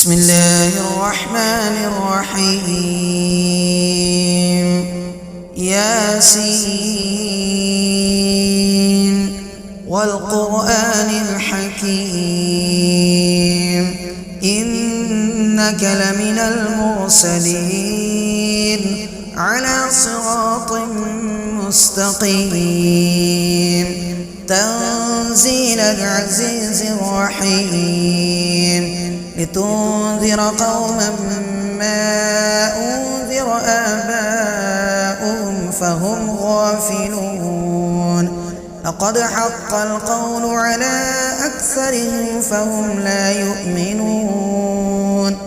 بسم الله الرحمن الرحيم ياسين والقرآن الحكيم إنك لمن المرسلين على صراط مستقيم تنزيل العزيز الرحيم لتنذر قوما ما أنذر آباؤهم فهم غافلون لقد حق القول على أكثرهم فهم لا يؤمنون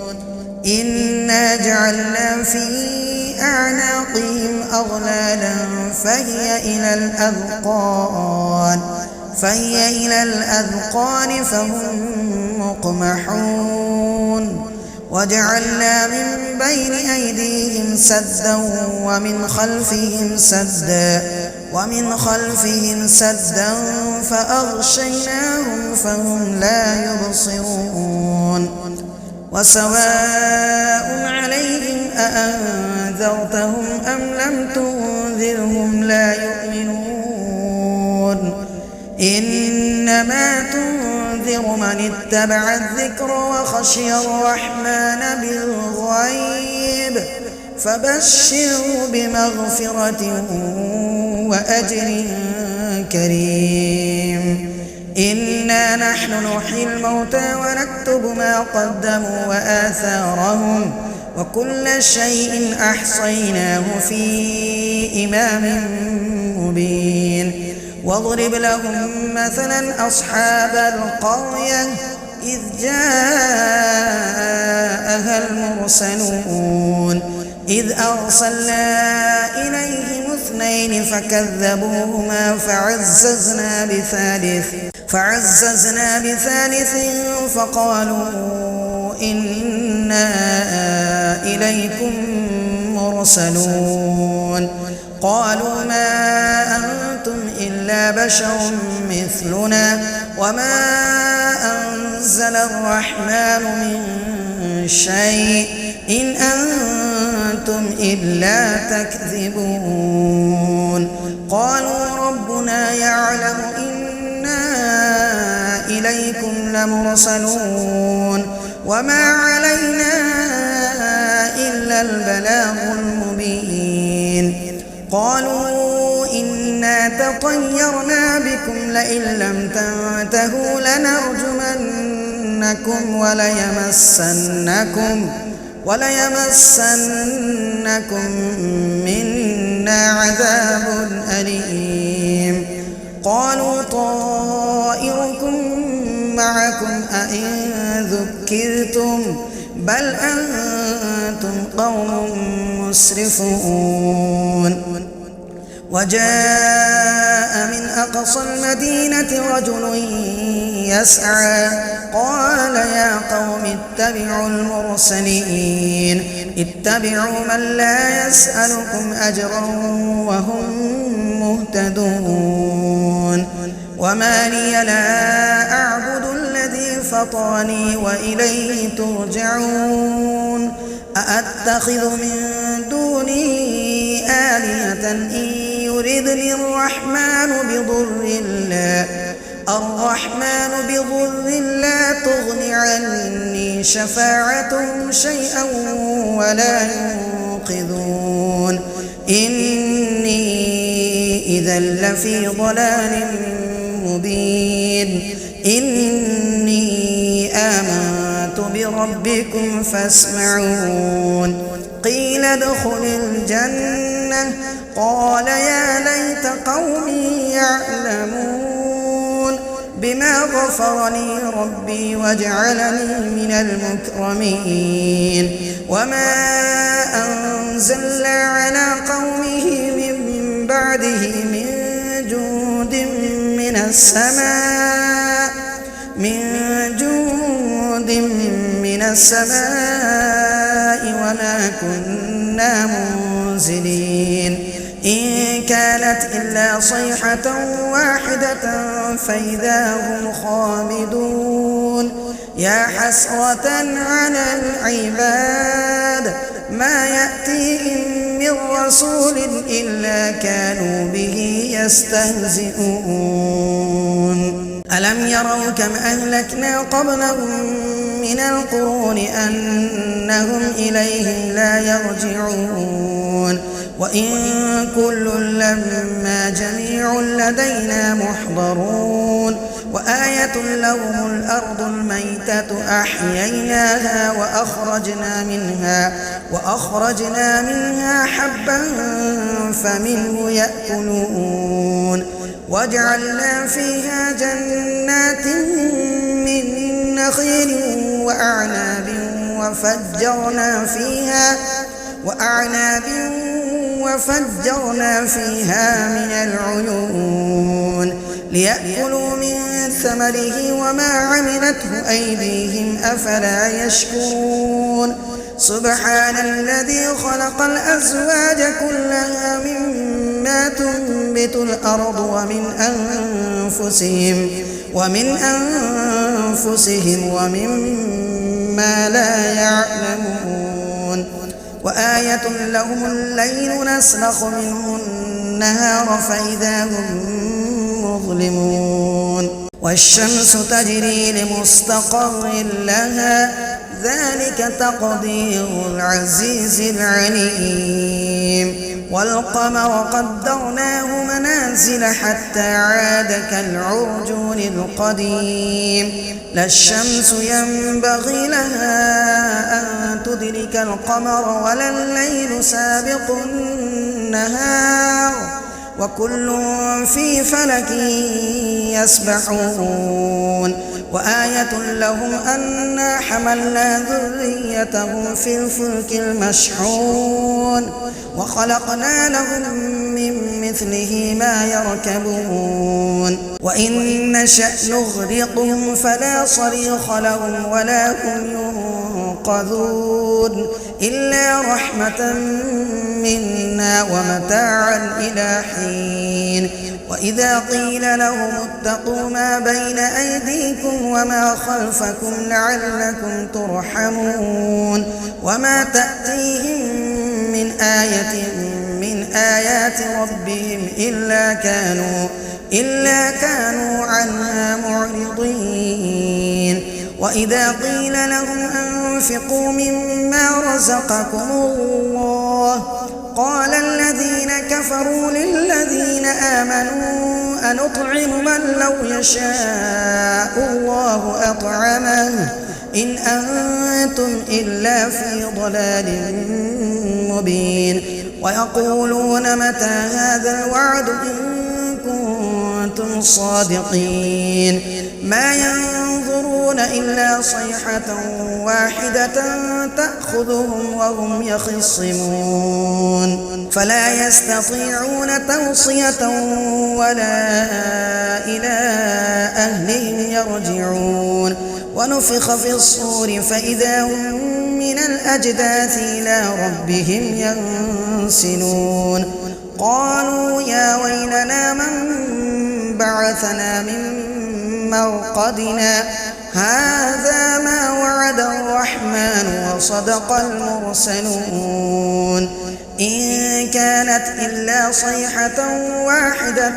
إنا جعلنا في أعناقهم أغلالا فهي إلى الأذقان فهم مقمحون وجعلنا من بين أيديهم سدا ومن خلفهم سدا فأغشيناهم فهم لا يبصرون وسواء عليهم أأنذرتهم أم لم تنذرهم لا يؤمنون إنما تنذر من اتبع الذكر وخشي الرحمن بالغيب فبشره بمغفرة وأجر كريم إنا نحن نحيي الموتى ونكتب ما قدموا وآثارهم وكل شيء أحصيناه في إمام مبين واضرب لهم مثلا أصحاب القرية إذ جاءها المرسلون إذ أرسلنا إليهم اثنين فكذبوهما فعززنا بثالث فقالوا إنا إليكم مرسلون قالوا ما أنتم إلا بشر مثلنا وما أنزل الرحمن من شيء إن أنتم إلا تكذبون قالوا ربنا يعلم إنا إليكم لمرسلون وما علينا إلا البلاغ المبين قالوا إنا تطيرنا بكم لئن لم تنتهوا لنرجمنكم وليمسنكم منا عذاب أليم قالوا طائركم معكم أئن ذكرتم بل أنتم قوم مسرفون وجاء من أقصى المدينة رجل يسعى قال يا قوم اتبعوا المرسلين اتبعوا من لا يسألكم أجرا وهم مهتدون وما لي لا أعبد الذي فطرني وإليه ترجعون أأتخذ من دونه آلهة إن يردني الرحمن بضر لا تغن عني شفاعتهم شيئا ولا ينقذون إني إذا لفي ضلال مبين إني آمنت بربكم فاسمعون قيل ادخل الجنة قال يا ليت قومي يعلمون بما غفر لي ربي وجعلني من المكرمين وما أنزلنا على قومه من بعده من جند من السماء وما كنا منزلين إن كانت إلا صيحة واحدة فإذا هم خامدون يا حسرة على العباد ما يأتيهم من رسول إلا كانوا به يستهزئون ألم يروا كم أهلكنا قبلهم من القرون أنهم إليهم لا يرجعون وإن كل لما جميع لدينا محضرون وآية لهم الأرض الميتة أحييناها وأخرجنا منها حبا فمنه يأكلون وجعلنا فيها جنات من نخيل وأعناب وفجرنا فيها من العيون ليأكلوا من ثمره وما عملته أيديهم أفلا يشكرون سبحان الذي خلق الأزواج كلها مما تنبت الأرض ومن أنفسهم ومما لا يعلمون وآية لهم الليل نسلخ منه النهار فإذا هم مظلمون والشمس تجري لمستقر لها ذلك تقدير العزيز العليم والقمر قدرناه منازل حتى عاد كالعرجون القديم لا الشمس ينبغي لها أن تدرك القمر ولا الليل سابق النهار وكل في فلك يسبحون وآية لهم أنا حملنا ذريتهم في الفلك المشحون وخلقنا لهم من مثله ما يركبون وإن نشأ نغرقهم فلا صريخ لهم ولا هم ينقذون إلا رحمة منا ومتاعا إلى حين وإذا قيل لهم اتقوا ما بين أيديكم وما خلفكم لعلكم ترحمون وما تأتيهم من آية من آيات ربهم إلا كانوا عنها معرضين وإذا قيل لهم أنفقوا مما رزقكم الله قال الذين كفروا للذين آمنوا أنطعم من لو يشاء الله أطعمه إن أنتم إلا في ضلال مبين ويقولون متى هذا الوعد إن كنتم صادقين ما ينظرون إلا صيحة واحدة تأخذهم وهم يخصمون فلا يستطيعون توصية ولا إلى أهلهم يرجعون ونفخ في الصور فإذا هم من الأجداث إلى ربهم ينسلون قالوا يا ويلنا من بعثنا من مرقدنا هذا ما وعد الرحمن وصدق المرسلون إن كانت إلا صيحة واحدة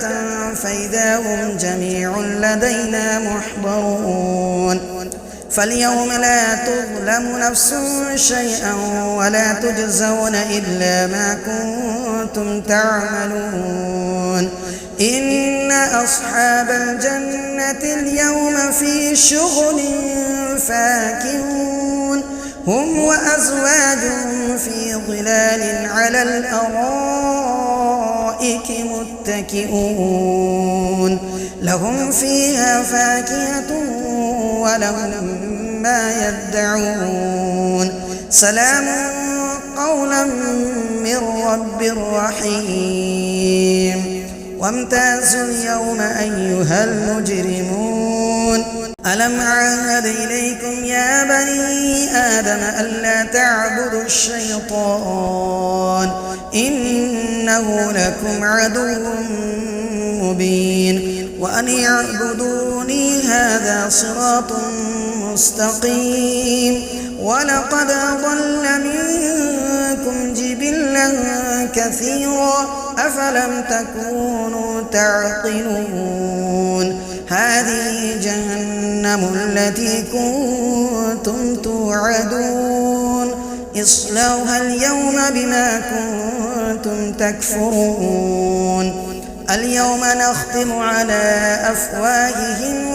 فإذا هم جميع لدينا محضرون فاليوم لا تظلم نفس شيئا ولا تجزون إلا ما كنتم تعملون إن أصحاب الجنة اليوم في شغل فاكهون هم وأزواجهم في ظلال على الأرائك متكئون لهم فيها فاكهة ولهم ما يدعون سلام قولا من رب رحيم وامتازوا اليوم أيها المجرمون ألم أعهد إليكم يا بني آدم ألا تعبدوا الشيطان إنه لكم عدو مبين وأن اعبدوني هذا صراط مستقيم ولقد أضل منكم جبلا كثيرا أفلم تكونوا تعقلون هذه جهنم التي كنتم توعدون اصلوها اليوم بما كنتم تكفرون اليوم نختم على أفواههم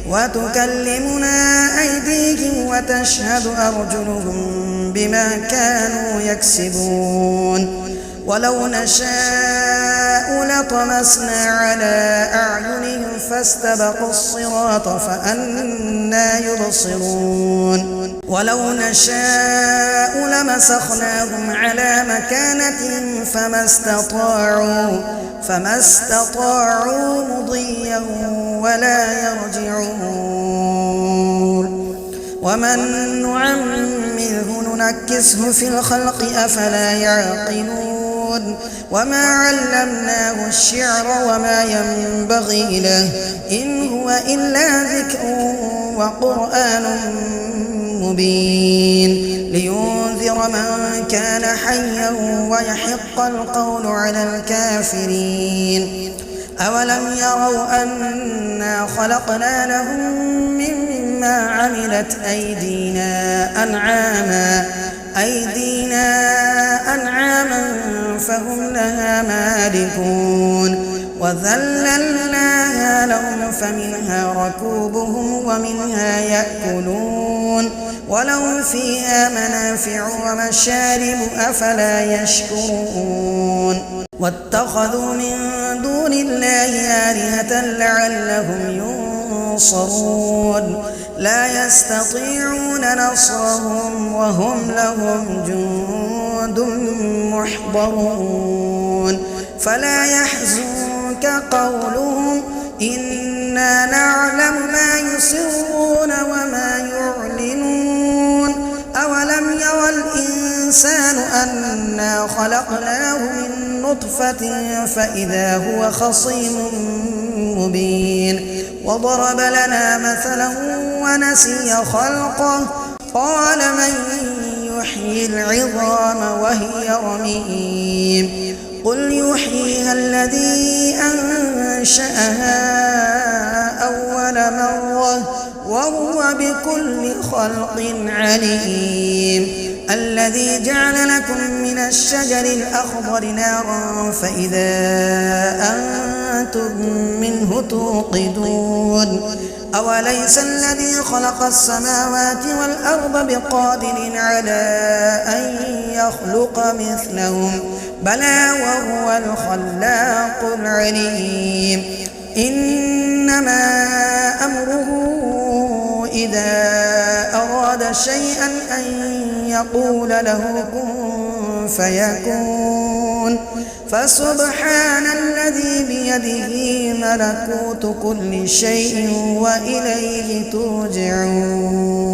وتكلمنا أيديهم وتشهد أرجلهم بما كانوا يكسبون ولو نشاء لطمسنا على أعينهم فاستبقوا الصراط فأنى يبصرون ولو نشاء لمسخناهم على مكانتهم فما استطاعوا مضيا ولا يرجعون ومن نعمره ننكسه في الخلق أفلا يعقلون وما علمناه الشعر وما ينبغي له إن هو إلا ذكر وقرآن مبين لينذر من كان حيا ويحق القول على الكافرين أولم يروا أنا خلقنا لهم مما عملت أنعاما فهم لها مالكون وذللناها لهم فمنها ركوبهم ومنها يأكلون ولهم فيها منافع ومشارب أفلا يشكرون واتخذوا من دون الله آلهة لعلهم ينصرون لا يستطيعون نصرهم وهم لهم جند محضرون فلا يحزنك قولهم إنا نعلم ما يسرون وما يعلنون أولم يرى الإنسان أنا خلقناه من نطفة فإذا هو خصيم مبين وضرب لنا مثلا ونسي خلقه قال من يحيي العظام وهي رميم قل يحييها الذي أنشأها أول مرة وهو بكل خلق عليم الذي جعل لكم من الشجر الأخضر نارا فإذا أنتم منه توقدون أوليس الذي خلق السماوات والأرض بقادر على أن يخلق مثلهم بلى وهو الخلاق العليم إنما أمره إذا أراد شيئا أن يقول له كن فيكون فسبحان الذي بيده ملكوت كل شيء وإليه ترجعون.